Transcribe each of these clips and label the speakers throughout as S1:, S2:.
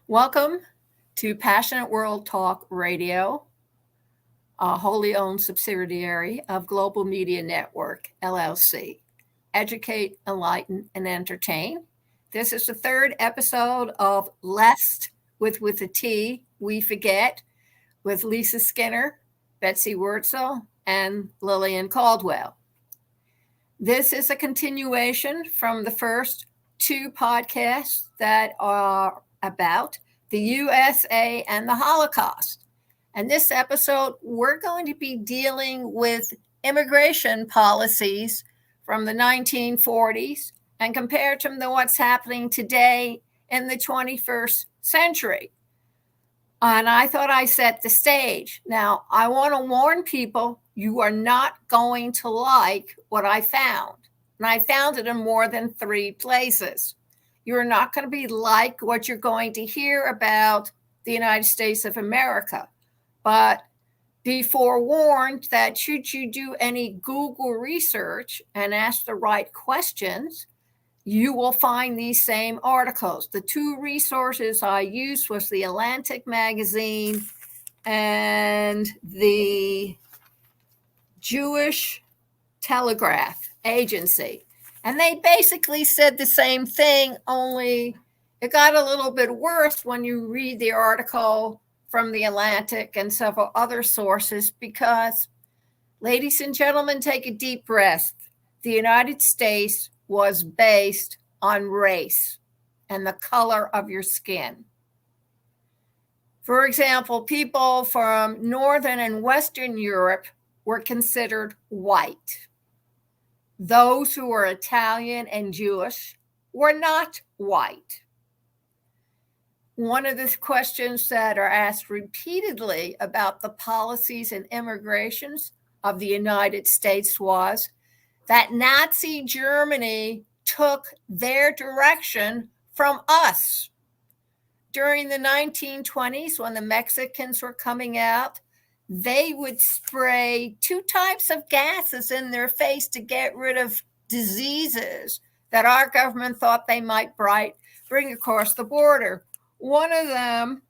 S1: Welcome to Passionate World Talk Radio, a wholly owned subsidiary of Global Media Network, LLC. Educate, enlighten, and entertain. This is the third episode of Lest with a T, We Forget, with Lisa Skinner, Betsy Wurzel, and Lillian Cauldwell. This is a continuation from the first two podcasts that are about the USA and the Holocaust. And this episode, we're going to be dealing with immigration policies from the 1940s and compare them to what's happening today in the 21st century. And I thought I set the stage. Now, I want to warn people, you are not going to like what I found. And I found it in more than 3 places. You're not going to be like what you're going to hear about the United States of America. But be forewarned that should you do any Google research and ask the right questions, you will find these same articles. The 2 resources I used was the Atlantic magazine and the Jewish Telegraph Agency. And they basically said the same thing, only it got a little bit worse when you read the article from the Atlantic and several other sources because, ladies and gentlemen, take a deep breath. The United States was based on race and the color of your skin. For example, people from Northern and Western Europe were considered white. Those who were Italian and Jewish were not white. One of the questions that are asked repeatedly about the policies and immigrations of the United States was that Nazi Germany took their direction from us. During the 1920s, when the Mexicans were coming out, they would spray 2 types of gases in their face to get rid of diseases that our government thought they might bring across the border. One of them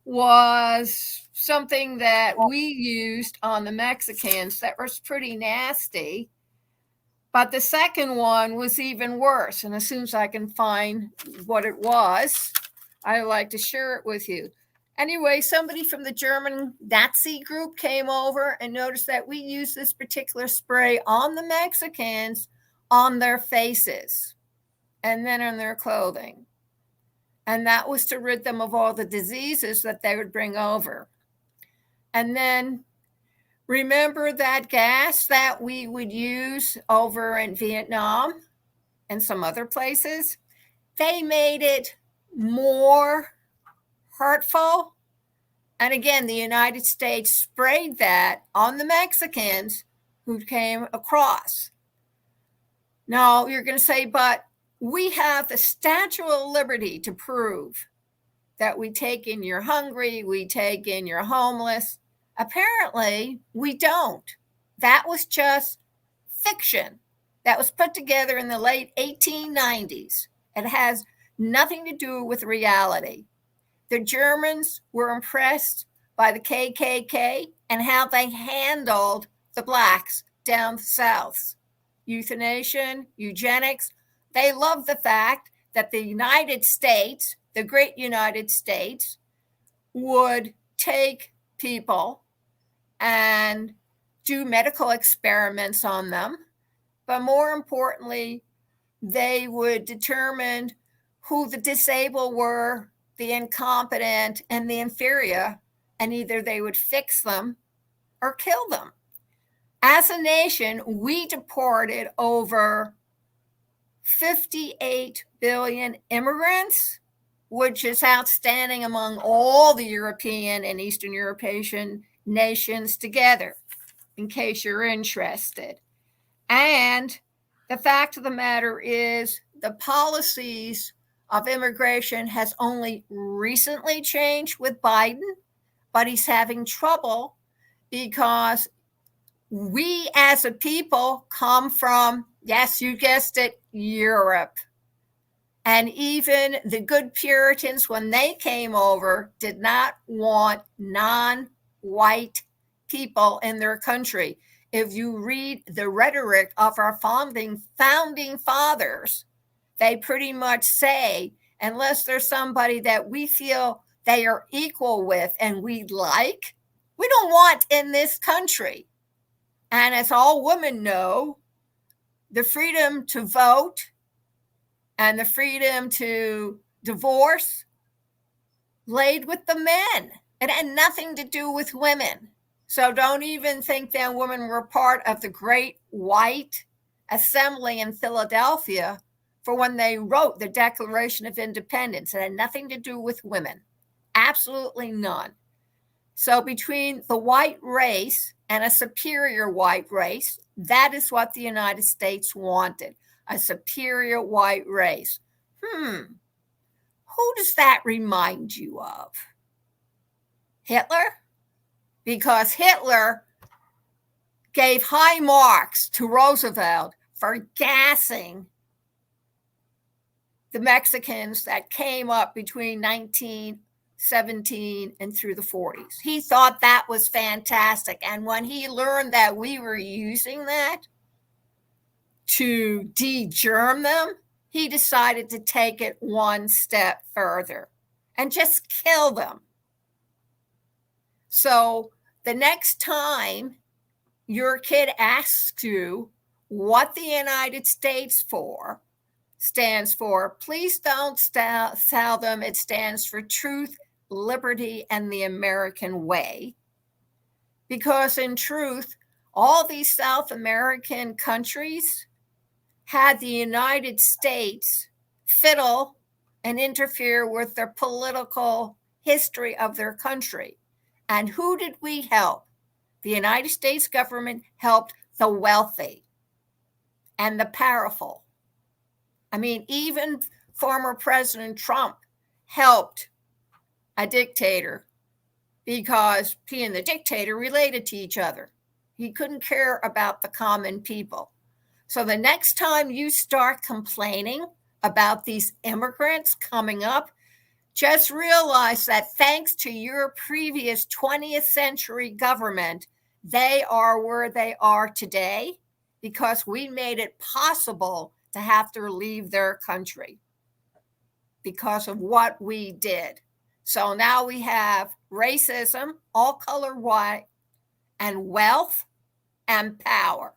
S1: was something that we used on the Mexicans that was pretty nasty. But the second one was even worse. And as soon as I can find what it was, I like to share it with you. Anyway, somebody from the German Nazi group came over and noticed that we used this particular spray on the Mexicans on their faces and then on their clothing. And that was to rid them of all the diseases that they would bring over. And then remember that gas that we would use over in Vietnam and some other places? They made it more hurtful. And again, the United States sprayed that on the Mexicans who came across. Now, you're going to say, but we have the Statue of Liberty to prove that we take in your hungry, we take in your homeless. Apparently, we don't. That was just fiction that was put together in the late 1890s. It has nothing to do with reality. The Germans were impressed by the KKK and how they handled the blacks down south. Euthanasia, eugenics. They loved the fact that the United States, the great United States, would take people and do medical experiments on them. But more importantly, they would determine who the disabled were, the incompetent, and the inferior, and either they would fix them or kill them. As a nation, we deported over 58 billion immigrants, which is outstanding among all the European and Eastern European nations together, in case you're interested. And the fact of the matter is the policies of immigration has only recently changed with Biden, but he's having trouble because we as a people come from, yes, you guessed it, Europe. And even the good Puritans, when they came over, did not want non-white people in their country. If you read the rhetoric of our founding fathers, they pretty much say, unless there's somebody that we feel they are equal with and we like, we don't want in this country. And as all women know, the freedom to vote and the freedom to divorce laid with the men. It had nothing to do with women. So don't even think that women were part of the great white assembly in Philadelphia for when they wrote the Declaration of Independence. It had nothing to do with women. Absolutely none. So between the white race and a superior white race, that is what the United States wanted, a superior white race. Who does that remind you of? Hitler? Because Hitler gave high marks to Roosevelt for gassing the Mexicans that came up between 1917 and through the 40s. He thought that was fantastic. And when he learned that we were using that to de-germ them, he decided to take it one step further and just kill them. So the next time your kid asks you what the United States stands for, please don't tell them it stands for truth, liberty, and the American way. Because in truth, all these South American countries had the United States fiddle and interfere with their political history of their country. And who did we help? The United States government helped the wealthy and the powerful. I mean, even former President Trump helped a dictator because he and the dictator related to each other. He couldn't care about the common people. So the next time you start complaining about these immigrants coming up, just realize that thanks to your previous 20th century government, they are where they are today because we made it possible to have to leave their country because of what we did. So now we have racism, all color white, and wealth and power.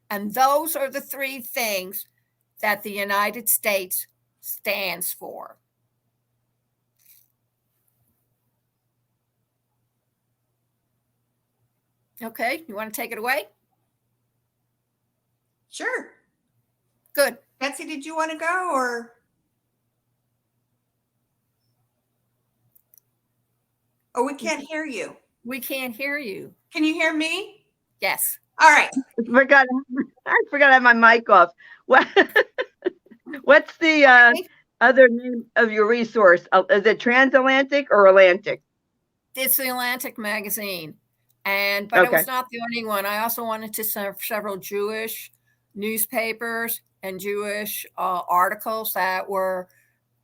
S1: And those are the three things that the United States stands for. Okay, you want to take it away?
S2: Sure.
S1: Good.
S2: Betsy, did you want to go or? Oh, we can't hear you.
S1: We can't hear you.
S2: Can you hear me?
S1: Yes.
S2: All right.
S3: I forgot I have my mic off. What's the other name of your resource? Is it Transatlantic or Atlantic?
S1: It's the Atlantic magazine. But
S3: Okay.
S1: It was not the only one. I also wanted to serve several Jewish newspapers and Jewish articles that were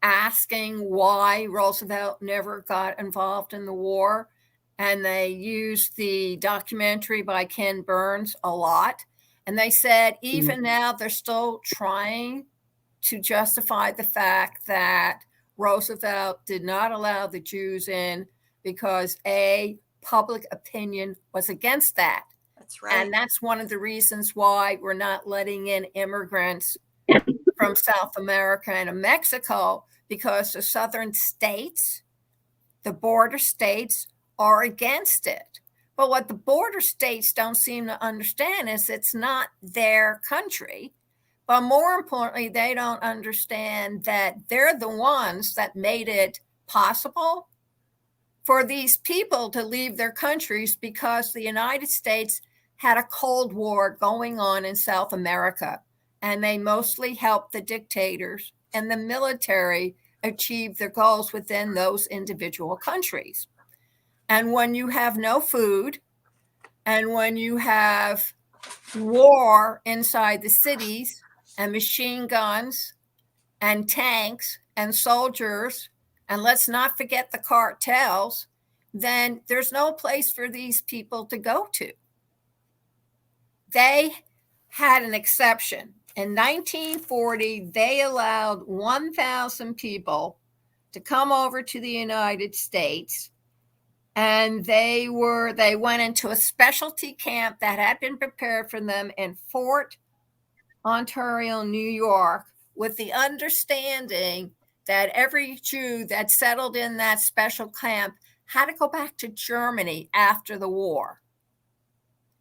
S1: asking why Roosevelt never got involved in the war. And they used the documentary by Ken Burns a lot. And they said even now they're still trying to justify the fact that Roosevelt did not allow the Jews in because public opinion was against that.
S2: That's right.
S1: And that's one of the reasons why we're not letting in immigrants from South America and Mexico, because the southern states, the border states, are against it. But what the border states don't seem to understand is it's not their country. But more importantly, they don't understand that they're the ones that made it possible for these people to leave their countries, because the United States had a Cold War going on in South America, and they mostly helped the dictators and the military achieve their goals within those individual countries. And when you have no food, and when you have war inside the cities and machine guns and tanks and soldiers, and let's not forget the cartels, then there's no place for these people to go to. They had an exception. In 1940, they allowed 1,000 people to come over to the United States, and they went into a specialty camp that had been prepared for them in Fort Ontario, New York, with the understanding that every Jew that settled in that special camp had to go back to Germany after the war.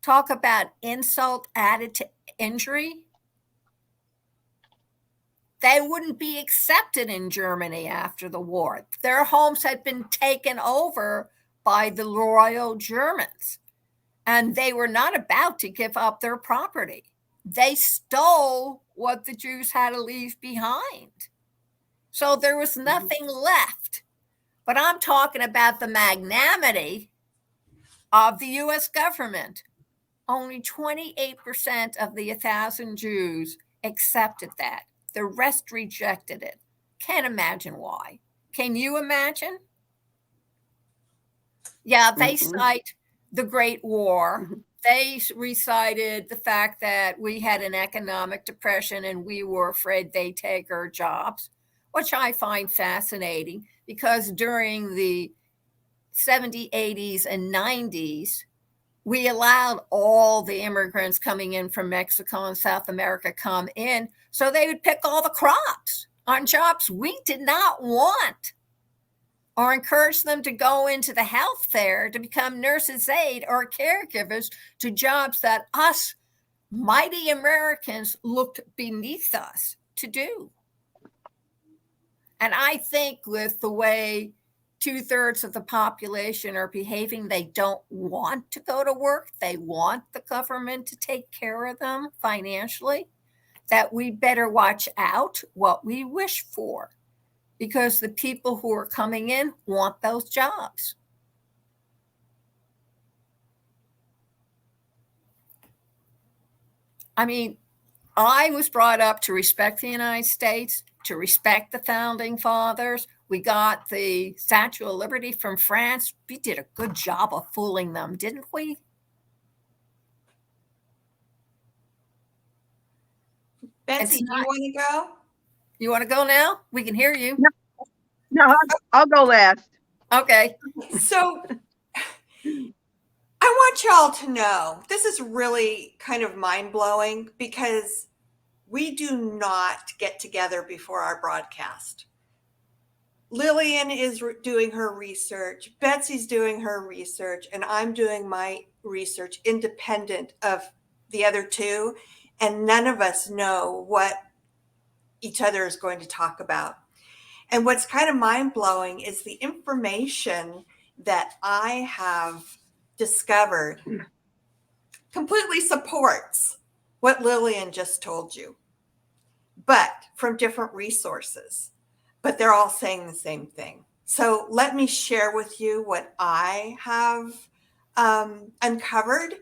S1: Talk about insult added to injury. They wouldn't be accepted in Germany after the war. Their homes had been taken over by the Royal Germans, and they were not about to give up their property. They stole what the Jews had to leave behind. So there was nothing left. But I'm talking about the magnanimity of the U.S. government. Only 28% of the 1,000 Jews accepted that. The rest rejected it. Can't imagine why. Can you imagine? Yeah, they cite the Great War. They recited the fact that we had an economic depression and we were afraid they'd take our jobs, which I find fascinating because during the 70s, 80s, and 90s, we allowed all the immigrants coming in from Mexico and South America come in so they would pick all the crops on jobs we did not want, or encourage them to go into the health fair to become nurses' aide or caregivers to jobs that us mighty Americans looked beneath us to do. And I think with the way 2/3 of the population are behaving, they don't want to go to work. They want the government to take care of them financially, that we better watch out what we wish for, because the people who are coming in want those jobs. I mean, I was brought up to respect the United States, to respect the founding fathers. We got the Statue of Liberty from France. We did a good job of fooling them, didn't we?
S2: Betsy, do you want to go?
S1: You want to go now? We can hear you.
S3: No, I'll go last.
S1: Okay.
S2: So I want y'all to know this is really kind of mind-blowing because we do not get together before our broadcast. Lillian is doing her research, Betsy's doing her research, and I'm doing my research independent of the other two, and none of us know what each other is going to talk about. And what's kind of mind-blowing is the information that I have discovered completely supports what Lillian just told you, but from different resources. But they're all saying the same thing. So let me share with you what I have uncovered.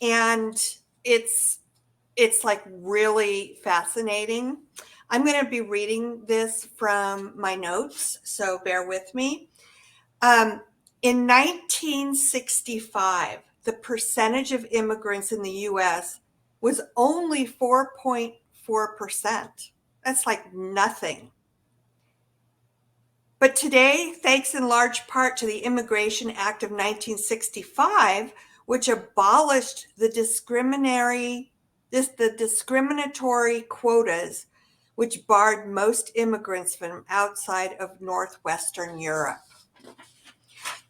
S2: And it's like really fascinating. I'm going to be reading this from my notes, so bear with me. In 1965, the percentage of immigrants in the U.S. was only 4.4%. That's like nothing. But today, thanks in large part to the Immigration Act of 1965, which abolished the discriminatory quotas, which barred most immigrants from outside of Northwestern Europe.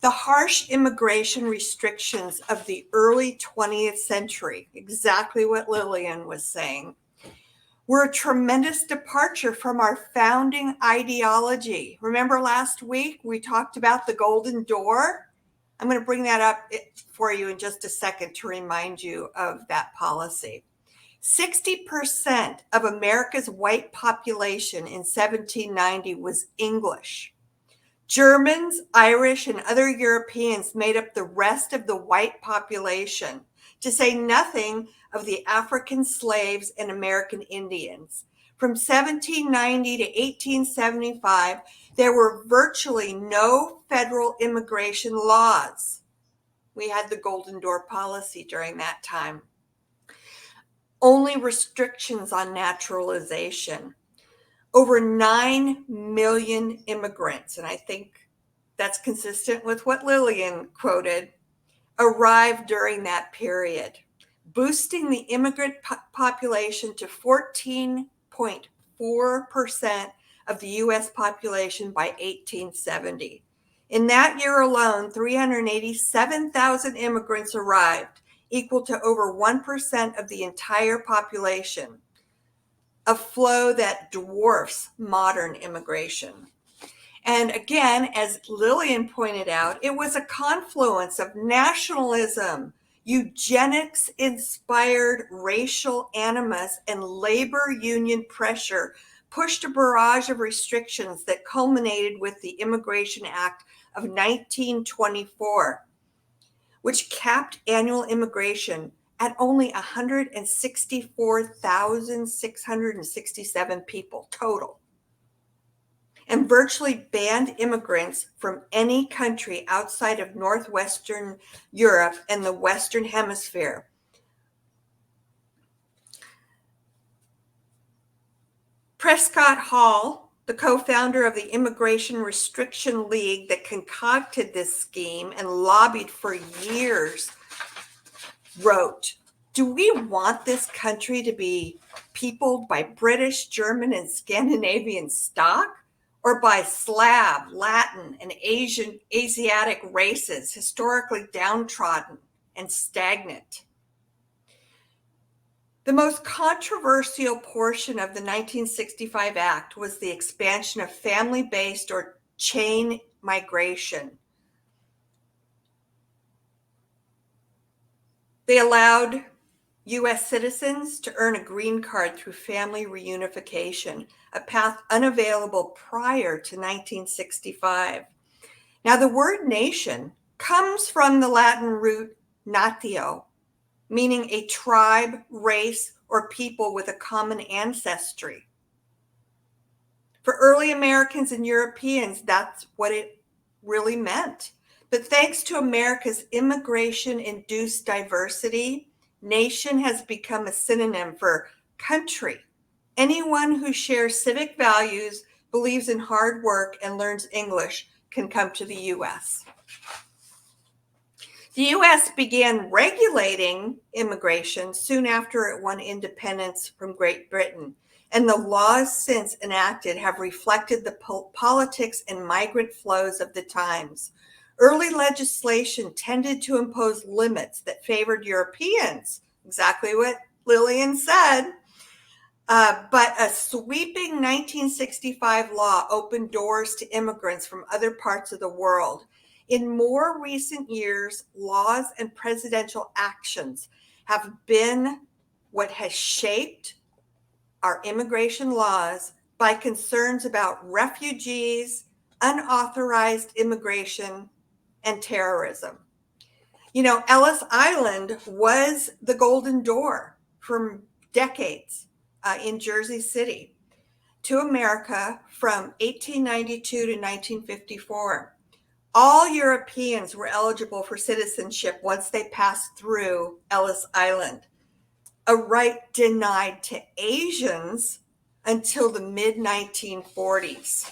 S2: The harsh immigration restrictions of the early 20th century, exactly what Lillian was saying, were a tremendous departure from our founding ideology. Remember last week we talked about the Golden Door? I'm going to bring that up for you in just a second to remind you of that policy. 60% of America's white population in 1790 was English. Germans, Irish, and other Europeans made up the rest of the white population, to say nothing of the African slaves and American Indians. From 1790 to 1875, there were virtually no federal immigration laws. We had the Golden Door policy during that time. Only restrictions on naturalization. Over 9 million immigrants, and I think that's consistent with what Lillian quoted, arrived during that period, boosting the immigrant population to 14.4% of the U.S. population by 1870. In that year alone, 387,000 immigrants arrived, equal to over 1% of the entire population, a flow that dwarfs modern immigration. And again, as Lillian pointed out, it was a confluence of nationalism, eugenics-inspired racial animus, and labor union pressure pushed a barrage of restrictions that culminated with the Immigration Act of 1924, which capped annual immigration at only 164,667 people total, and virtually banned immigrants from any country outside of Northwestern Europe and the Western Hemisphere. Prescott Hall, the co-founder of the Immigration Restriction League that concocted this scheme and lobbied for years, wrote, "Do we want this country to be peopled by British, German, and Scandinavian stock, or by Slav, Latin, and Asiatic races, historically downtrodden and stagnant?" The most controversial portion of the 1965 Act was the expansion of family-based or chain migration. They allowed U.S. citizens to earn a green card through family reunification, a path unavailable prior to 1965. Now, the word nation comes from the Latin root natio, meaning a tribe, race, or people with a common ancestry. For early Americans and Europeans, that's what it really meant. But thanks to America's immigration-induced diversity, nation has become a synonym for country. Anyone who shares civic values, believes in hard work, and learns English can come to the U.S. The U.S. began regulating immigration soon after it won independence from Great Britain, and the laws since enacted have reflected the politics and migrant flows of the times. Early legislation tended to impose limits that favored Europeans, exactly what Lillian said, but a sweeping 1965 law opened doors to immigrants from other parts of the world. In more recent years, laws and presidential actions have been what has shaped our immigration laws by concerns about refugees, unauthorized immigration, and terrorism. You know, Ellis Island was the Golden Door for decades in Jersey City to America from 1892 to 1954. All Europeans were eligible for citizenship once they passed through Ellis Island, a right denied to Asians until the mid-1940s.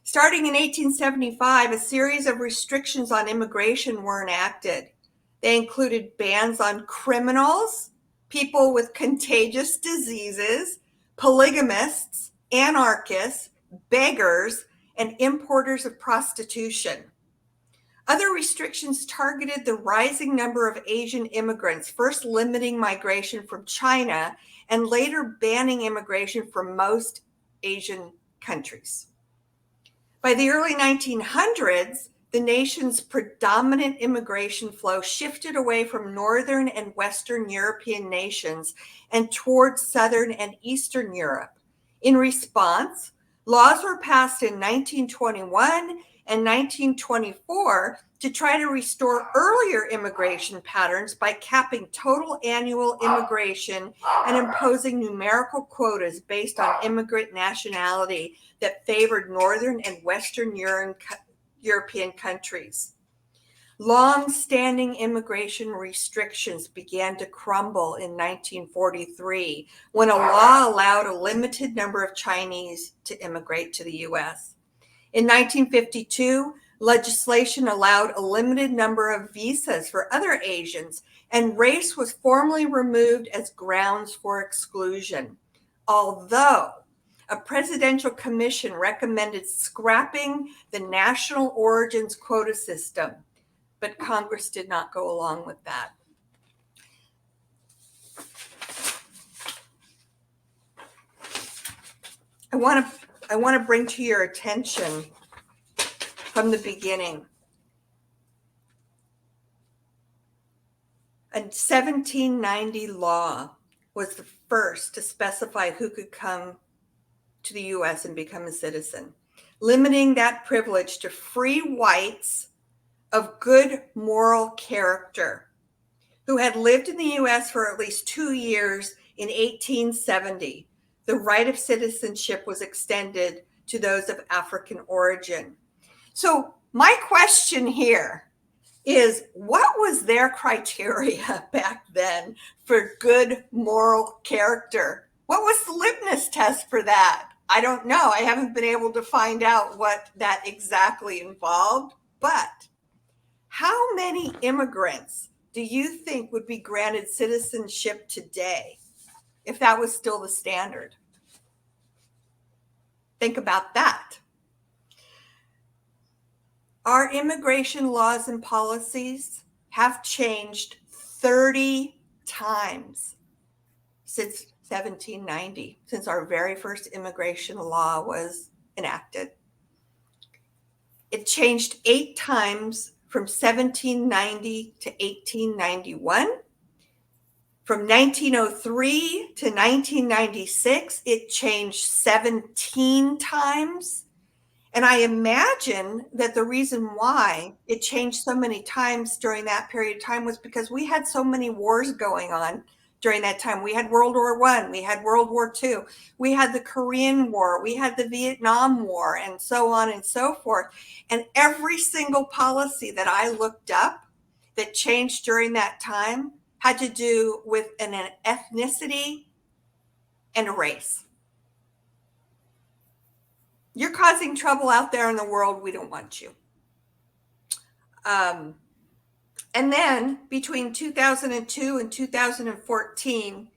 S2: Starting in 1875, a series of restrictions on immigration were enacted. They included bans on criminals, people with contagious diseases, polygamists, anarchists, beggars, and importers of prostitution. Other restrictions targeted the rising number of Asian immigrants, first limiting migration from China and later banning immigration from most Asian countries. By the early 1900s, the nation's predominant immigration flow shifted away from Northern and Western European nations and towards Southern and Eastern Europe. In response, laws were passed in 1921 and 1924 to try to restore earlier immigration patterns by capping total annual immigration and imposing numerical quotas based on immigrant nationality that favored Northern and Western European countries. Long-standing immigration restrictions began to crumble in 1943 when a law allowed a limited number of Chinese to immigrate to the U.S. In 1952, legislation allowed a limited number of visas for other Asians, and race was formally removed as grounds for exclusion. Although a presidential commission recommended scrapping the national origins quota system, but Congress did not go along with that. I want to bring to your attention from the beginning. A 1790 law was the first to specify who could come to the U.S. and become a citizen, limiting that privilege to free whites of good moral character who had lived in the U.S. for at least 2 years in 1870. The right of citizenship was extended to those of African origin. So my question here is, what was their criteria back then for good moral character? What was the litmus test for that? I don't know. I haven't been able to find out what that exactly involved, but how many immigrants do you think would be granted citizenship today if that was still the standard? Think about that. Our immigration laws and policies have changed 30 times since 1790, since our very first immigration law was enacted. It changed 8 times from 1790 to 1891. From 1903 to 1996, it changed 17 times. And I imagine that the reason why it changed so many times during that period of time was because we had so many wars going on during that time. We had World War I, we had World War II, we had the Korean War, we had the Vietnam War, and so on and so forth. And every single policy that I looked up that changed during that time had to do with an ethnicity and a race. You're causing trouble out there in the world. We don't want you. And then between 2002 and 2014,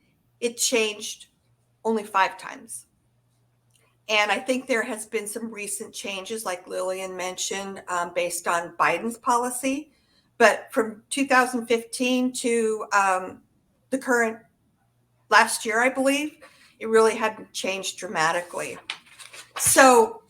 S2: it changed only 5 times. And I think there has been some recent changes, like Lillian mentioned, based on Biden's policy. But from 2015 to the current last year, I believe, it really hadn't changed dramatically. So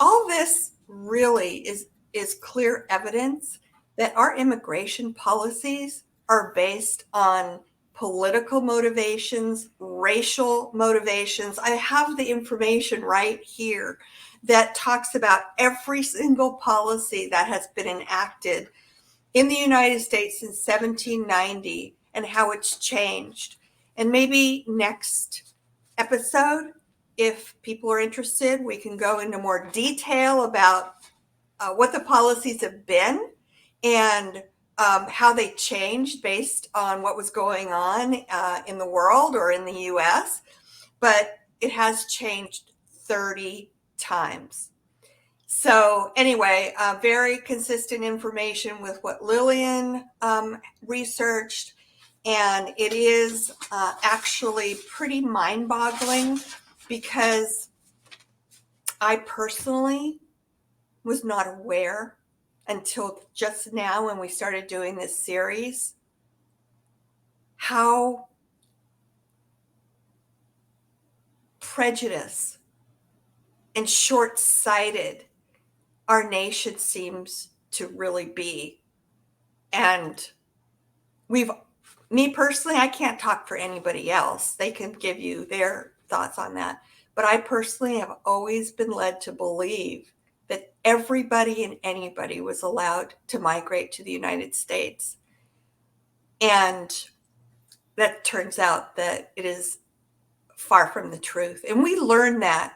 S2: all this really is clear evidence that our immigration policies are based on political motivations, racial motivations. I have the information right here that talks about every single policy that has been enacted in the United States since 1790 and how it's changed. And maybe next episode, if people are interested, we can go into more detail about what the policies have been and how they changed based on what was going on in the world or in the US. But it has changed 30 times. So anyway, very consistent information with what Lillian researched. And it is actually pretty mind-boggling because I personally was not aware until just now when we started doing this series how prejudiced and short-sighted our nation seems to really be. And me personally, I can't talk for anybody else. They can give you their thoughts on that. But I personally have always been led to believe that everybody and anybody was allowed to migrate to the United States. And that turns out that it is far from the truth. And we learned that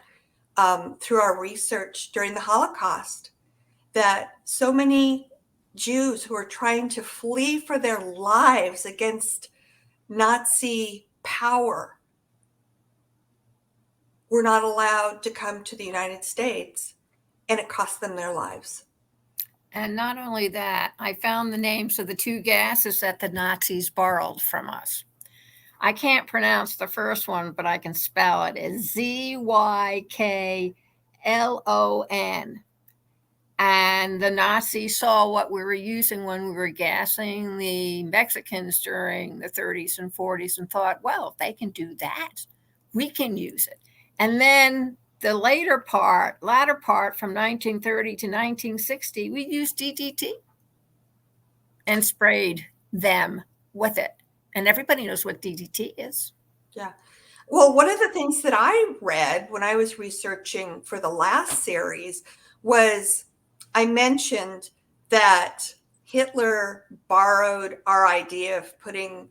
S2: through our research during the Holocaust, that so many Jews who are trying to flee for their lives against Nazi power were not allowed to come to the United States, and it cost them their lives.
S1: And not only that, I found the names of the two gases that the Nazis borrowed from us. I can't pronounce the first one, but I can spell it. It's Zyklon. And the Nazis saw what we were using when we were gassing the Mexicans during the 30s and 40s and thought, well, if they can do that, we can use it. And then the latter part from 1930 to 1960, we used DDT and sprayed them with it. And everybody knows what DDT is.
S2: Yeah. Well, one of the things that I read when I was researching for the last series was I mentioned that Hitler borrowed our idea of putting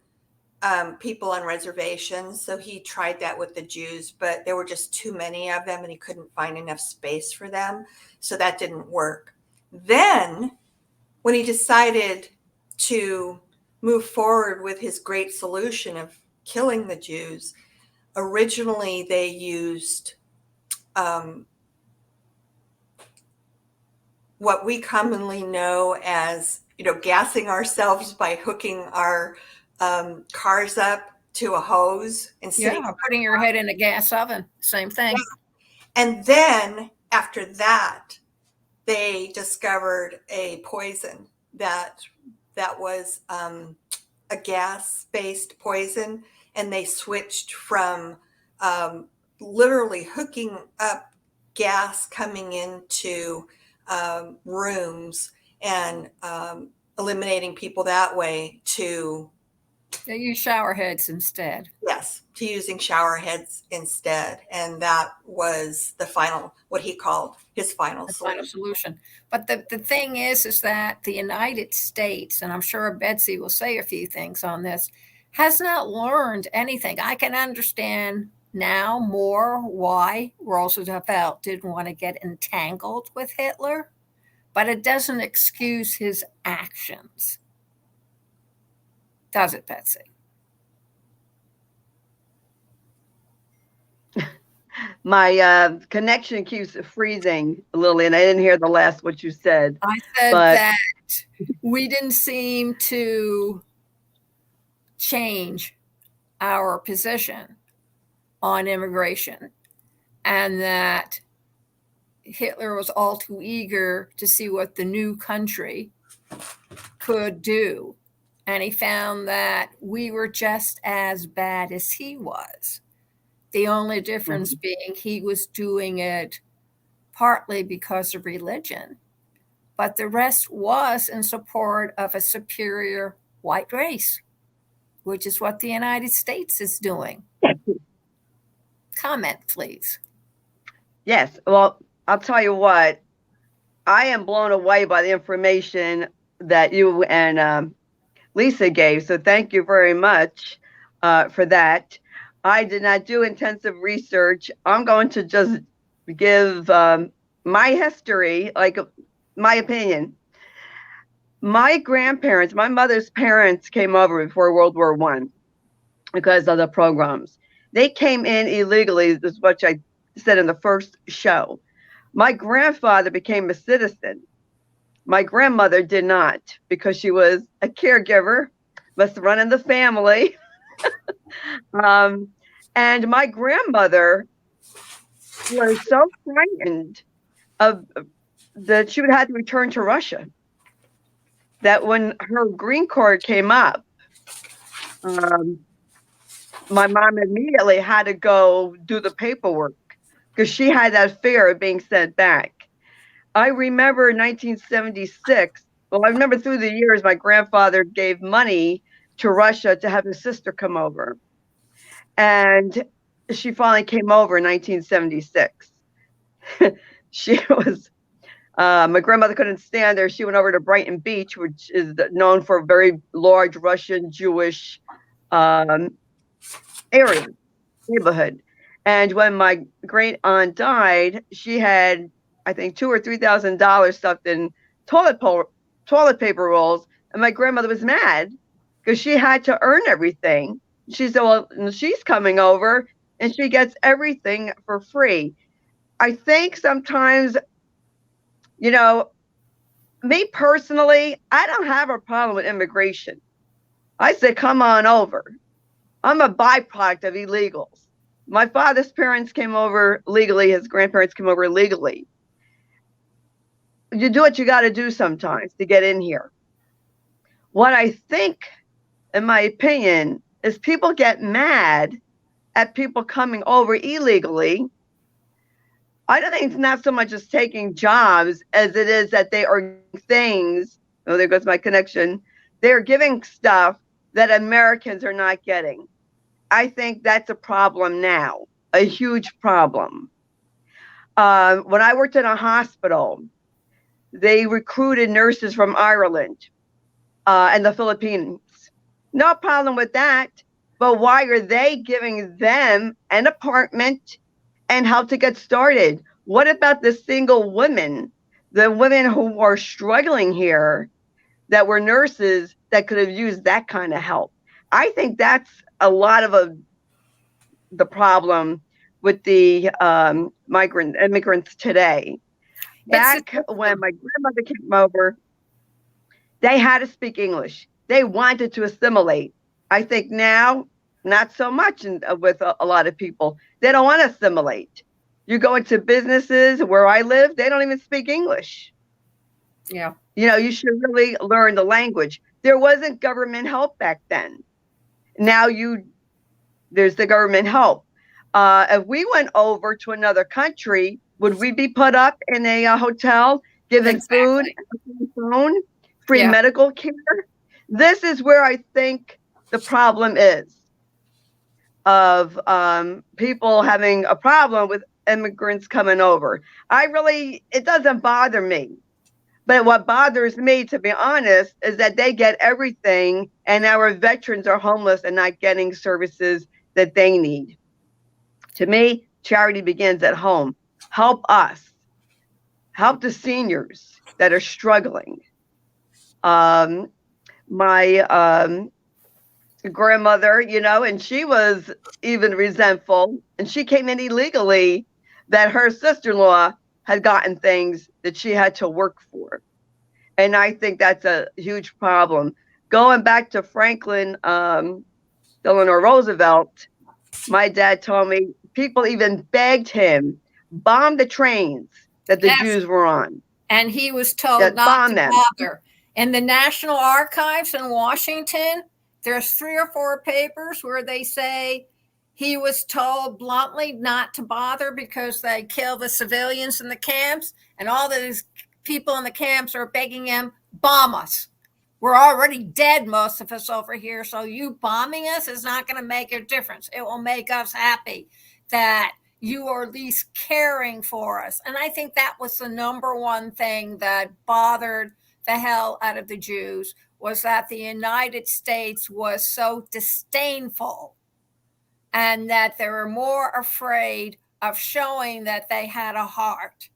S2: people on reservations. So he tried that with the Jews, but there were just too many of them and he couldn't find enough space for them. So that didn't work. Then when he decided to move forward with his great solution of killing the Jews, originally they used what we commonly know as, gassing ourselves by hooking our cars up to a hose and
S1: putting your head in a gas oven, same thing.
S2: And then after that, they discovered a poison that was a gas-based poison, and they switched from literally hooking up gas coming into rooms and eliminating people that way to
S1: they use shower heads instead.
S2: Yes, to using shower heads instead. And that was the final, what he called his final
S1: solution. But the thing is that the United States, and I'm sure Betsy will say a few things on this, has not learned anything. I can understand now more why Roosevelt didn't want to get entangled with Hitler, but it doesn't excuse his actions. Does it, Betsy?
S3: My connection keeps freezing, Lillian. I didn't hear the last what you said.
S1: I said that we didn't seem to change our position on immigration, and that Hitler was all too eager to see what the new country could do. And he found that we were just as bad as he was. The only difference being he was doing it partly because of religion, but the rest was in support of a superior white race, which is what the United States is doing. Comment, please.
S3: Yes. Well, I'll tell you what, I am blown away by the information that you and Lisa gave. So thank you very much for that. I did not do intensive research. I'm going to just give my history, like my opinion. My grandparents, my mother's parents came over before World War I because of the pogroms. They came in illegally, this is what I said in the first show. My grandfather became a citizen. My grandmother did not because she was a caregiver, must run in the family. And my grandmother was so frightened of that she would have to return to Russia that when her green card came up, my mom immediately had to go do the paperwork because she had that fear of being sent back. I remember in 1976, well, I remember through the years, my grandfather gave money to Russia to have his sister come over. And she finally came over in 1976. She was My grandmother couldn't stand there. She went over to Brighton Beach, which is known for a very large Russian Jewish area, neighborhood. And when my great aunt died, she had, I think, $2,000 or $3,000 stuffed in toilet paper rolls. And my grandmother was mad because she had to earn everything. She said, well, she's coming over and she gets everything for free. I think sometimes, you know, me personally, I don't have a problem with immigration. I say, come on over. I'm a byproduct of illegals. My father's parents came over legally. His grandparents came over legally. You do what you got to do sometimes to get in here. What I think, in my opinion, is people get mad at people coming over illegally. I don't think it's not so much as taking jobs as it is that they are things. Oh, there goes my connection. They're giving stuff that Americans are not getting. I think that's a problem now, a huge problem. When I worked in a hospital, they recruited nurses from Ireland and the Philippines. No problem with that. But why are they giving them an apartment and how to get started? What about the single women, the women who are struggling here that were nurses that could have used that kind of help? I think that's a lot of the problem with the immigrants today. Back when my grandmother came over, they had to speak English. They wanted to assimilate. I think now, not so much with a lot of people. They don't want to assimilate. You go into businesses where I live, they don't even speak English.
S1: Yeah.
S3: You know, you should really learn the language. There wasn't government help back then. Now there's the government help. If we went over to another country, would we be put up in a hotel, given food, phone, free medical care? This is where I think the problem is of people having a problem with immigrants coming over. It doesn't bother me. But what bothers me, to be honest, is that they get everything and our veterans are homeless and not getting services that they need. To me, charity begins at home. Help us. Help the seniors that are struggling. My grandmother, and she was even resentful, and she came in illegally that her sister-in-law had gotten things that she had to work for. And I think that's a huge problem. Going back to Franklin Delano Roosevelt, my dad told me people even begged him, bomb the trains that the Jews were on.
S1: And he was told not to bother. In the National Archives in Washington, there's 3 or 4 papers where they say he was told bluntly not to bother because they kill the civilians in the camps, and all these people in the camps are begging him, bomb us. We're already dead, most of us over here, so you bombing us is not going to make a difference. It will make us happy that you are at least caring for us. And I think that was the number one thing that bothered the hell out of the Jews, was that the United States was so disdainful and that they were more afraid of showing that they had a heart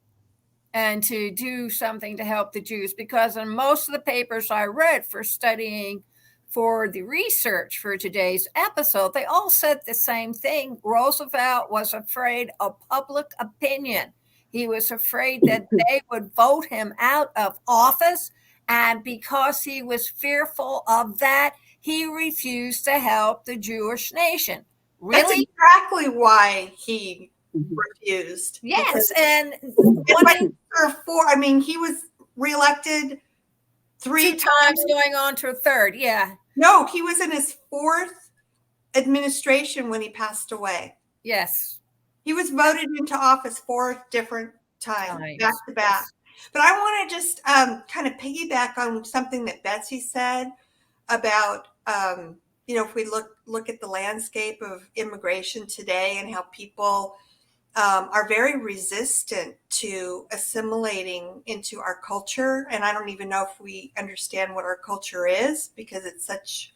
S1: and to do something to help the Jews. Because in most of the papers I read for studying for the research for today's episode, they all said the same thing. Roosevelt was afraid of public opinion. He was afraid that they would vote him out of office. And because he was fearful of that, he refused to help the Jewish nation. Really?
S2: That's exactly why he refused.
S1: Yes. And
S2: he was reelected 3
S1: times going on to a third. Yeah.
S2: No, he was in his 4th administration when he passed away.
S1: Yes.
S2: He was voted into office 4 different times, back to back. Yes. But I want to just kind of piggyback on something that Betsy said about, if we look at the landscape of immigration today and how people are very resistant to assimilating into our culture. And I don't even know if we understand what our culture is, because it's such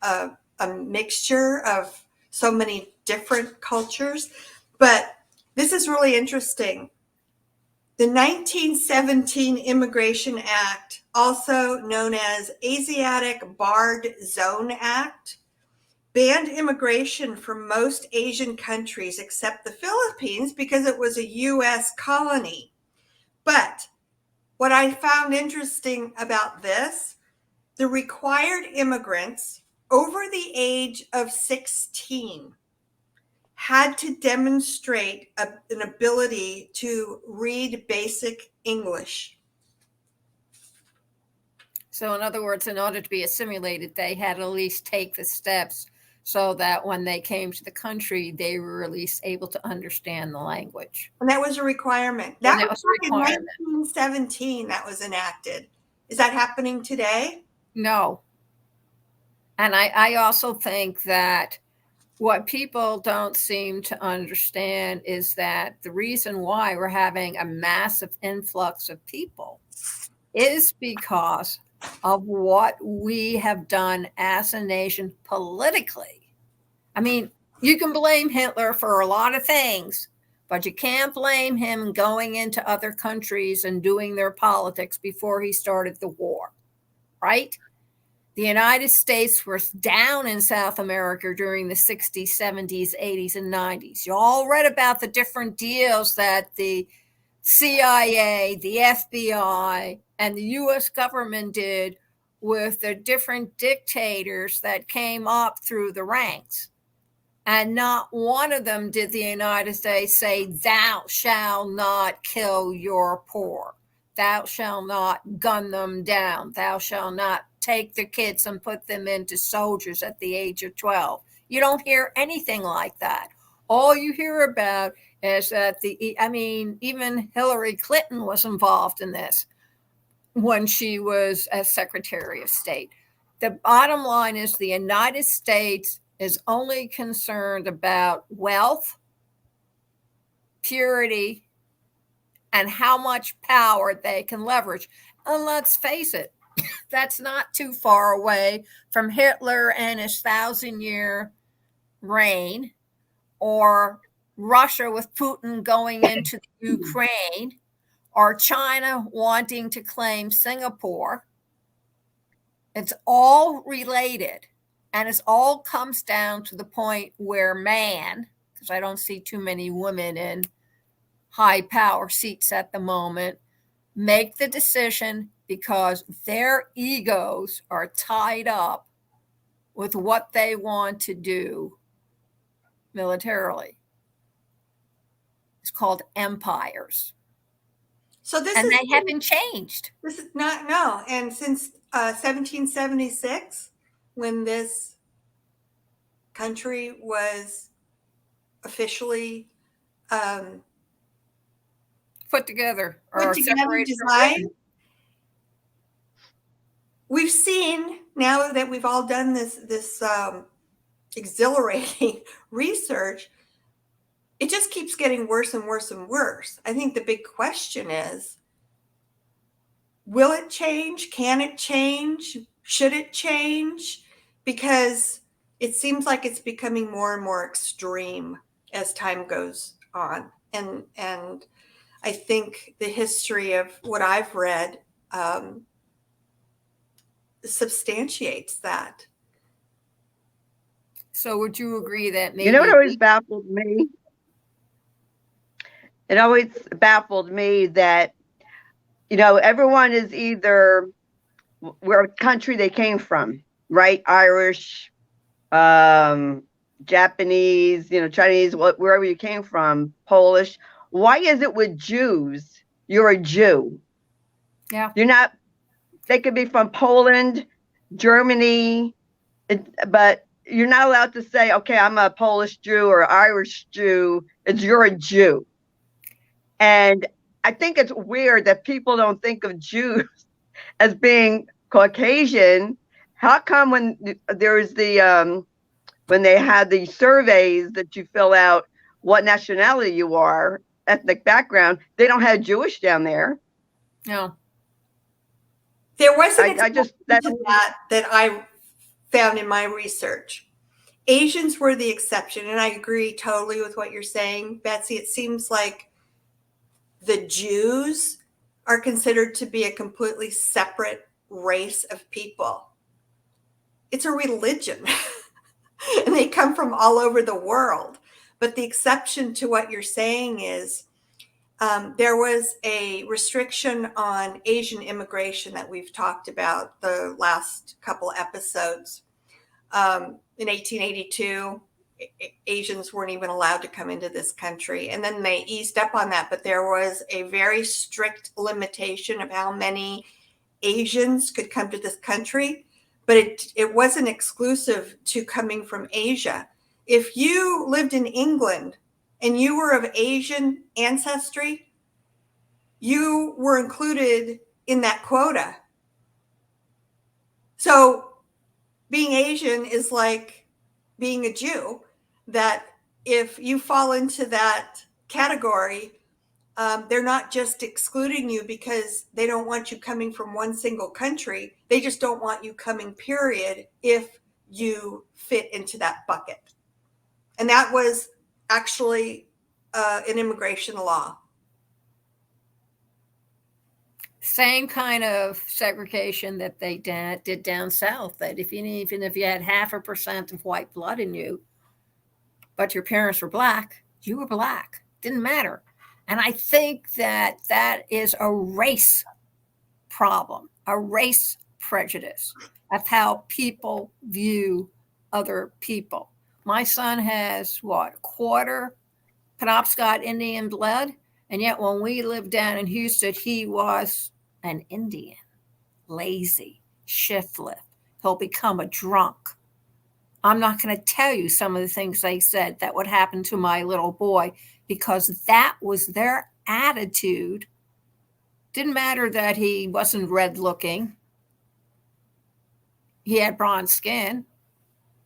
S2: a mixture of so many different cultures. But this is really interesting. The 1917 Immigration Act, also known as Asiatic Barred Zone Act, banned immigration from most Asian countries except the Philippines because it was a U.S. colony. But what I found interesting about this, the required immigrants over the age of 16 had to demonstrate an ability to read basic English.
S1: So, in other words, in order to be assimilated, they had to at least take the steps so that when they came to the country, they were at least able to understand the language.
S2: And that was a requirement. That was in 1917 that was enacted. Is that happening today?
S1: No. And I also think that what people don't seem to understand is that the reason why we're having a massive influx of people is because of what we have done as a nation politically. I mean, you can blame Hitler for a lot of things, but you can't blame him going into other countries and doing their politics before he started the war, right? The United States was down in South America during the 60s, 70s, 80s, and 90s. You all read about the different deals that the CIA, the FBI, and the U.S. government did with the different dictators that came up through the ranks. And not one of them did the United States say, "Thou shalt not kill your poor. Thou shalt not gun them down. Thou shalt not take the kids and put them into soldiers at the age of 12. You don't hear anything like that. All you hear about is that even Hillary Clinton was involved in this when she was as Secretary of State. The bottom line is the United States is only concerned about wealth, purity, and how much power they can leverage. And let's face it, that's not too far away from Hitler and his 1,000-year reign, or Russia with Putin going into the Ukraine, or China wanting to claim Singapore. It's all related, and it all comes down to the point where man, because I don't see too many women in high power seats at the moment, make the decision because their egos are tied up with what they want to do militarily. It's called empires. They haven't changed.
S2: This is not, no. And since 1776, when this country was officially
S1: put together or separated,
S2: designed, we've seen, now that we've all done this exhilarating research, it just keeps getting worse and worse and worse. I think the big question is, will it change? Can it change? Should it change? Because it seems like it's becoming more and more extreme as time goes on. And I think the history of what I've read substantiates that.
S1: So would you agree that maybe...
S3: You know what always baffled me? It always baffled me that, everyone is either where country they came from, right? Irish, Japanese, Chinese, wherever you came from, Polish. Why is it with Jews, you're a Jew?
S1: Yeah.
S3: You're not, they could be from Poland, Germany, but you're not allowed to say, okay, I'm a Polish Jew or Irish Jew. You're a Jew. And I think it's weird that people don't think of Jews as being Caucasian. How come when there's when they had the surveys that you fill out, what nationality you are, ethnic background. They don't have Jewish down there.
S1: No.
S2: There was an
S3: I just that
S2: that I found in my research. Asians were the exception, and I agree totally with what you're saying, Betsy. It seems like the Jews are considered to be a completely separate race of people. It's a religion, and they come from all over the world. But the exception to what you're saying is there was a restriction on Asian immigration that we've talked about the last couple episodes. In 1882, Asians weren't even allowed to come into this country. And then they eased up on that, but there was a very strict limitation of how many Asians could come to this country. But it wasn't exclusive to coming from Asia. If you lived in England and you were of Asian ancestry, you were included in that quota. So being Asian is like being a Jew, that if you fall into that category, they're not just excluding you because they don't want you coming from one single country. They just don't want you coming, period, if you fit into that bucket. And that was actually an immigration law.
S1: Same kind of segregation that they did down south, that even if you had 0.5% of white blood in you, but your parents were black, you were black. Didn't matter. And I think that that is a race problem, a race prejudice of how people view other people. My son has quarter Penobscot Indian blood, and yet when we lived down in Houston, he was an Indian, lazy, shiftless. He'll become a drunk. I'm not going to tell you some of the things they said that would happen to my little boy, because that was their attitude. Didn't matter that he wasn't red looking. He had bronze skin.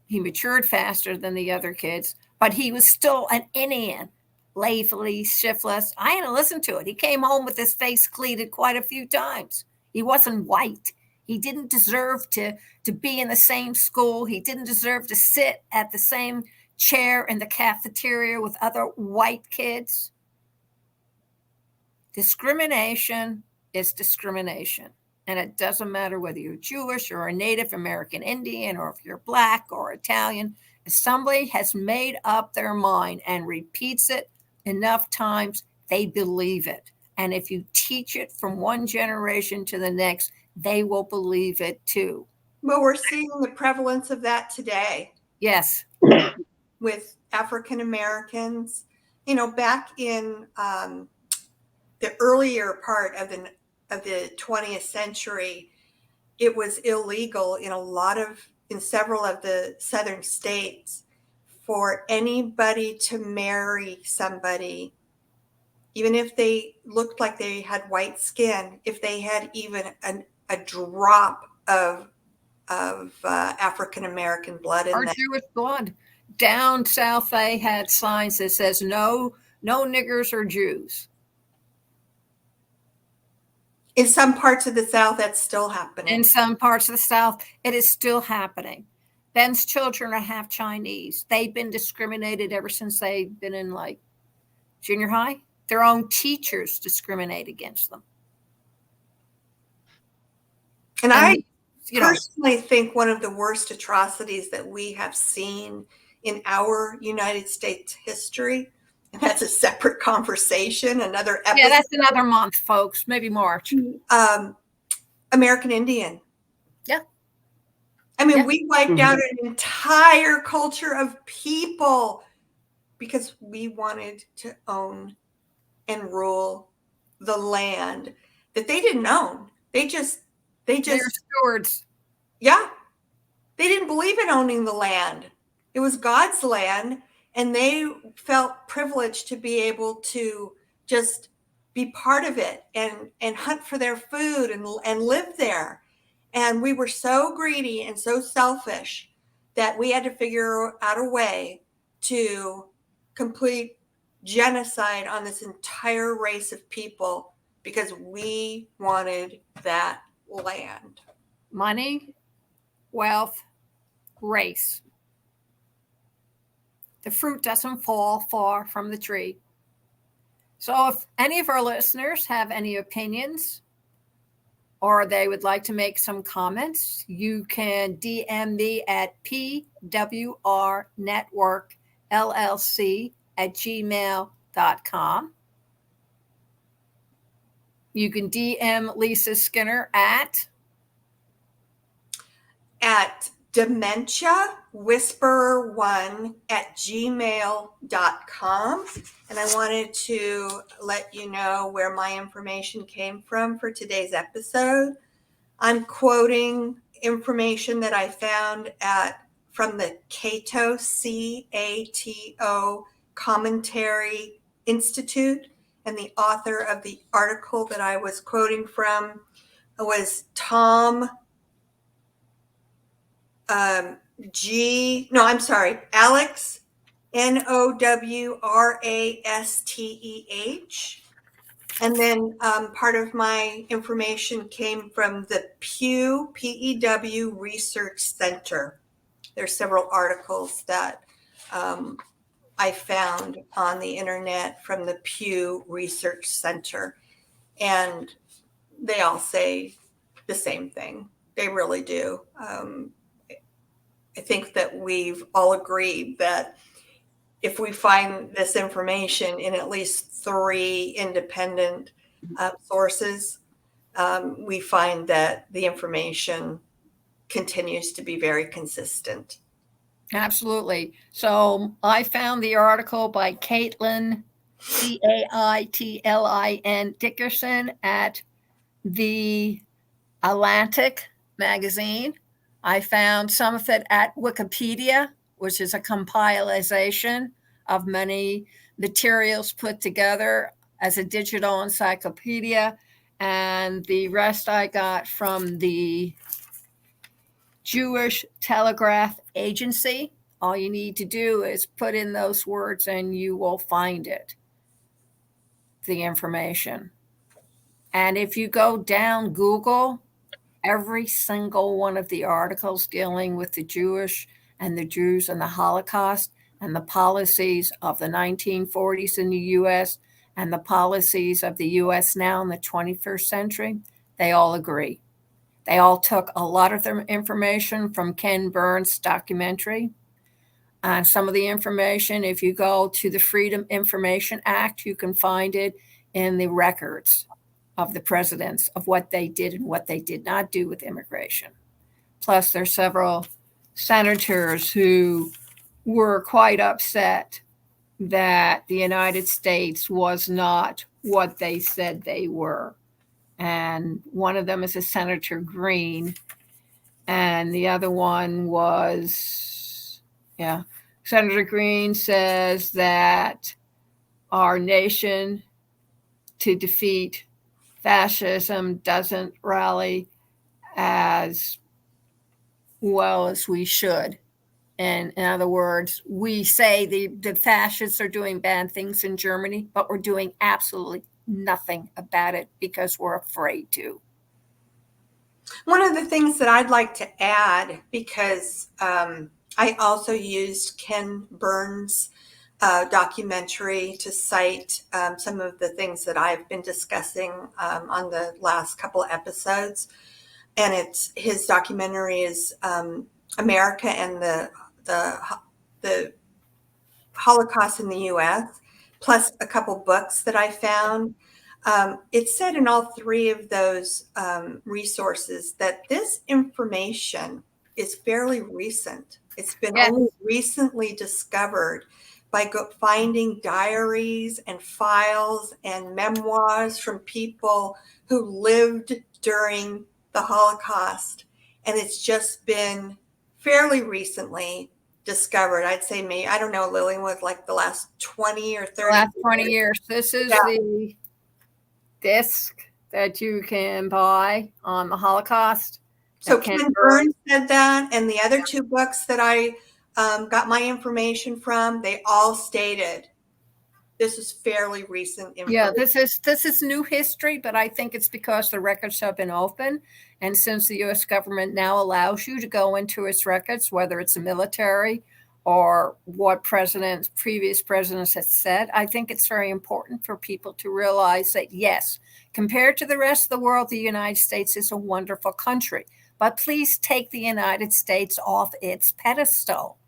S1: He matured faster than the other kids, but he was still an Indian, lazily, shiftless. I had to listen to it. He came home with his face cleated quite a few times. He wasn't white. He didn't deserve to be in the same school. He didn't deserve to sit at the same chair in the cafeteria with other white kids. Discrimination is discrimination. And it doesn't matter whether you're Jewish or a Native American Indian, or if you're black or Italian. If somebody has made up their mind and repeats it enough times, they believe it. And if you teach it from one generation to the next, they will believe it too.
S2: Well, we're seeing the prevalence of that today.
S1: Yes.
S2: With African Americans. You know, back in the earlier part of the 20th century, it was illegal in several of the southern states for anybody to marry somebody, even if they looked like they had white skin, if they had even a drop of African American blood in
S1: or
S2: them.
S1: Jewish blood. Down south, they had signs that says no niggers or Jews.
S2: In some parts of the South, that's still happening.
S1: In some parts of the South, it is still happening. Ben's children are half Chinese. They've been discriminated ever since they've been in like junior high. Their own teachers discriminate against them.
S2: And I personally think one of the worst atrocities that we have seen in our United States history, and that's a separate conversation, another episode.
S1: Yeah, that's another month, folks, maybe March.
S2: American Indian.
S1: Yeah.
S2: I mean, we wiped out an entire culture of people because we wanted to own and rule the land that they didn't own. They're
S1: stewards.
S2: Yeah. They didn't believe in owning the land. It was God's land, and they felt privileged to be able to just be part of it and hunt for their food and live there. And we were so greedy and so selfish that we had to figure out a way to complete genocide on this entire race of people because we wanted that land.
S1: Money, wealth, race. The fruit doesn't fall far from the tree. So if any of our listeners have any opinions or they would like to make some comments, you can DM me at pwrnetworkllc@gmail.com. You can DM Lisa Skinner at
S2: dementiawhisperer1@gmail.com. And I wanted to let you know where my information came from for today's episode. I'm quoting information that I found from the Cato, CATO Commentary Institute. And the author of the article that I was quoting from was Tom Alex Nowrasteh. And then part of my information came from the Pew, PEW Research Center. There's several articles that I found on the internet from the Pew Research Center. And they all say the same thing. They really do. I think that we've all agreed that if we find this information in at least 3 independent sources, we find that the information continues to be very consistent.
S1: Absolutely. So I found the article by Caitlin, Caitlin Dickerson at the Atlantic magazine. I found some of it at Wikipedia, which is a compilation of many materials put together as a digital encyclopedia. And the rest I got from the Jewish Telegraph Agency. All you need to do is put in those words and you will find it, the information. And if you go down Google, every single one of the articles dealing with the Jewish and the Jews and the Holocaust and the policies of the 1940s in the U.S. and the policies of the U.S. now in the 21st century, they all agree. They all took a lot of their information from Ken Burns' documentary. And some of the information, if you go to the Freedom Information Act, you can find it in the records of the presidents of what they did and what they did not do with immigration. Plus, there's several senators who were quite upset that the United States was not what they said they were. And one of them is a Senator Green, and the other one was, Senator Green says that our nation to defeat fascism doesn't rally as well as we should. And in other words, we say the fascists are doing bad things in Germany, but we're doing absolutely nothing about it because we're afraid to.
S2: One of the things that I'd like to add, because I also used Ken Burns' documentary to cite some of the things that I've been discussing on the last couple of episodes. And his documentary is America and the Holocaust in the U.S., plus a couple books that I found. It said in all 3 of those resources that this information is fairly recent. It's been only recently discovered by finding diaries and files and memoirs from people who lived during the Holocaust. And it's just been fairly recently discovered. I'd say maybe, I don't know, Lillian, was like the last 20 or 30
S1: last 20 years. This is the disc that you can buy on the Holocaust.
S2: So Ken Burns said that, and the other 2 books that I got my information from, they all stated This is fairly recent information.
S1: Yeah, this is new history, but I think it's because the records have been open, and since the U.S. government now allows you to go into its records, whether it's the military or what previous presidents have said, I think it's very important for people to realize that yes, compared to the rest of the world, the United States is a wonderful country. But please take the United States off its pedestal.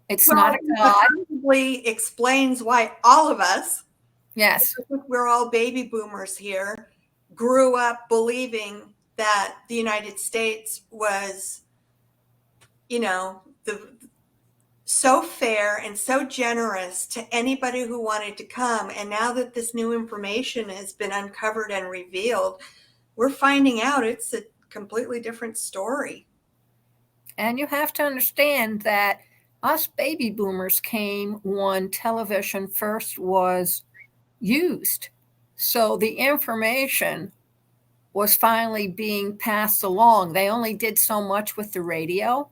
S1: It's not a god.
S2: Probably explains why all of us,
S1: yes,
S2: we're all baby boomers here, grew up believing that the United States was, so fair and so generous to anybody who wanted to come. And now that this new information has been uncovered and revealed, we're finding out it's a completely different story.
S1: And you have to understand that us baby boomers came when television first was used. So the information was finally being passed along. They only did so much with the radio,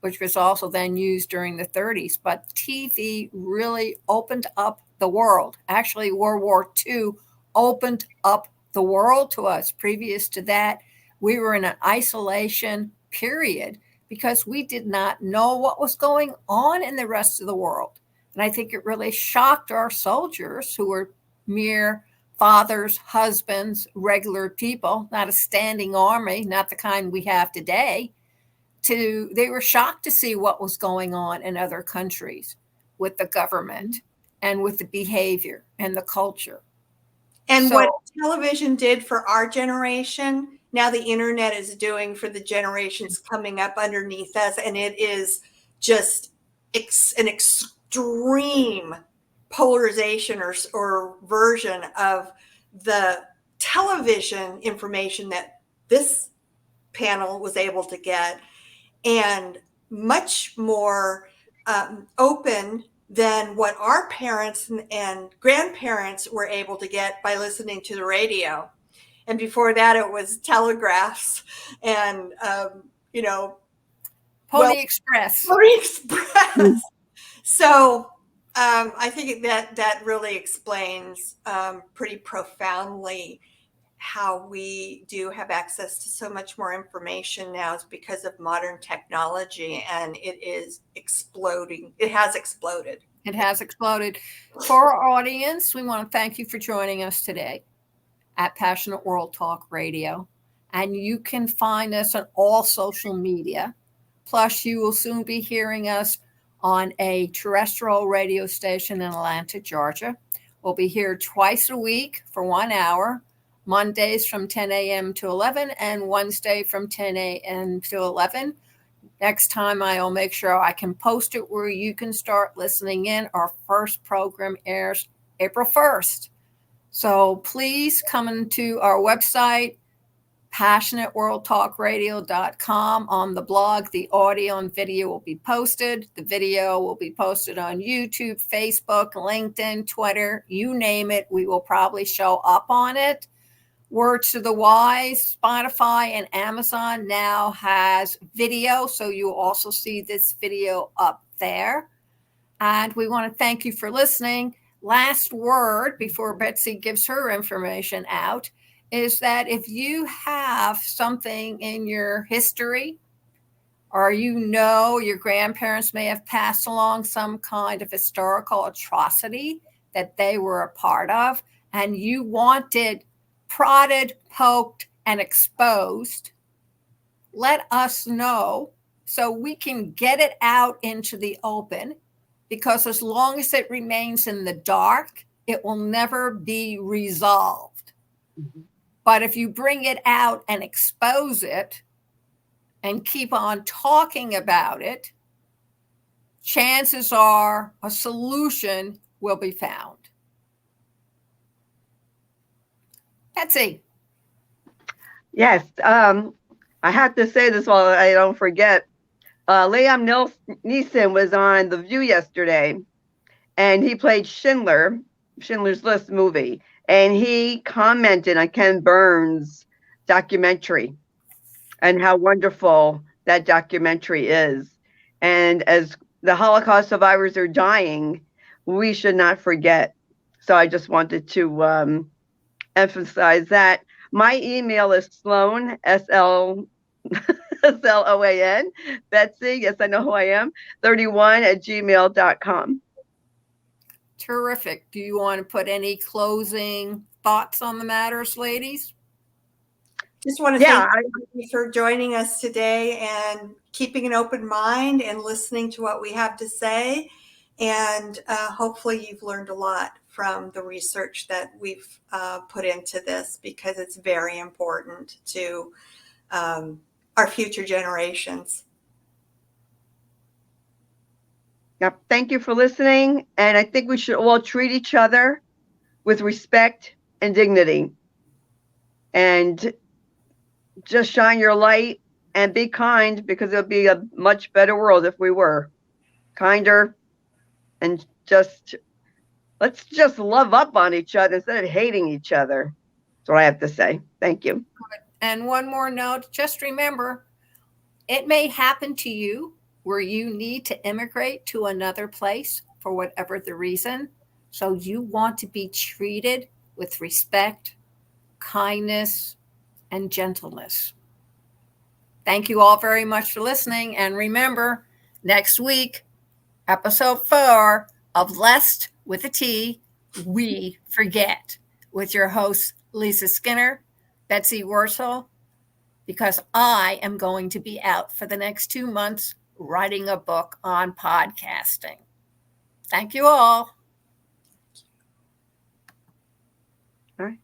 S1: which was also then used during the 30s. But TV really opened up the world. Actually, World War II opened up the world to us. Previous to that, we were in an isolation period because we did not know what was going on in the rest of the world. And I think it really shocked our soldiers, who were mere fathers, husbands, regular people, not a standing army, not the kind we have today. They were shocked to see what was going on in other countries with the government and with the behavior and the culture.
S2: And what television did for our generation, now the internet is doing for the generations coming up underneath us. And it is just an extreme polarization or version of the television information that this panel was able to get, and much more open than what our parents and grandparents were able to get by listening to the radio. And before that, it was telegraphs and,
S1: Pony Express.
S2: Pony Express. So I think that really explains pretty profoundly how we do have access to so much more information now is because of modern technology, and it is exploding. It has exploded.
S1: It has exploded. For our audience, we want to thank you for joining us today at Passionate World Talk Radio. And you can find us on all social media. Plus, you will soon be hearing us on a terrestrial radio station in Atlanta, Georgia. We'll be here twice a week for 1 hour. Mondays from 10 a.m. to 11 and Wednesday from 10 a.m. to 11. Next time I'll make sure I can post it where you can start listening in. Our first program airs April 1st. So please come into our website, passionateworldtalkradio.com. On the blog, the audio and video will be posted. The video will be posted on YouTube, Facebook, LinkedIn, Twitter, you name it. We will probably show up on it. Words to the Wise, Spotify, and Amazon now has video, so you'll also see this video up there. And we want to thank you for listening. Last word before Betsy gives her information out is that if you have something in your history, or your grandparents may have passed along some kind of historical atrocity that they were a part of, and you wanted prodded, poked, and exposed, let us know so we can get it out into the open, because as long as it remains in the dark, it will never be resolved. Mm-hmm. But if you bring it out and expose it and keep on talking about it, chances are a solution will be found. Betsy.
S3: Yes, I have to say this while I don't forget. Liam Neeson was on The View yesterday, and he played Schindler's List movie, and he commented on Ken Burns' documentary and how wonderful that documentary is. And as the Holocaust survivors are dying, we should not forget. So I just wanted to emphasize that. My email is Sloan, SLOAN, Betsy, yes, I know who I am, 31@gmail.com.
S1: Terrific. Do you want to put any closing thoughts on the matters, ladies?
S2: Just want to thank you for joining us today and keeping an open mind and listening to what we have to say. And hopefully you've learned a lot from the research that we've put into this, because it's very important to our future generations.
S3: Yep. Thank you for listening. And I think we should all treat each other with respect and dignity. And just shine your light and be kind, because it'll be a much better world if we were kinder, and let's just love up on each other instead of hating each other. That's what I have to say. Thank you.
S1: And one more note, just remember, it may happen to you where you need to immigrate to another place for whatever the reason. So you want to be treated with respect, kindness, and gentleness. Thank you all very much for listening. And remember, next week, episode 4 of Lest with a T, We Forget, with your hosts, Lisa Skinner, Betsy Wurzel, because I am going to be out for the next 2 months writing a book on podcasting. Thank you all.
S3: All right.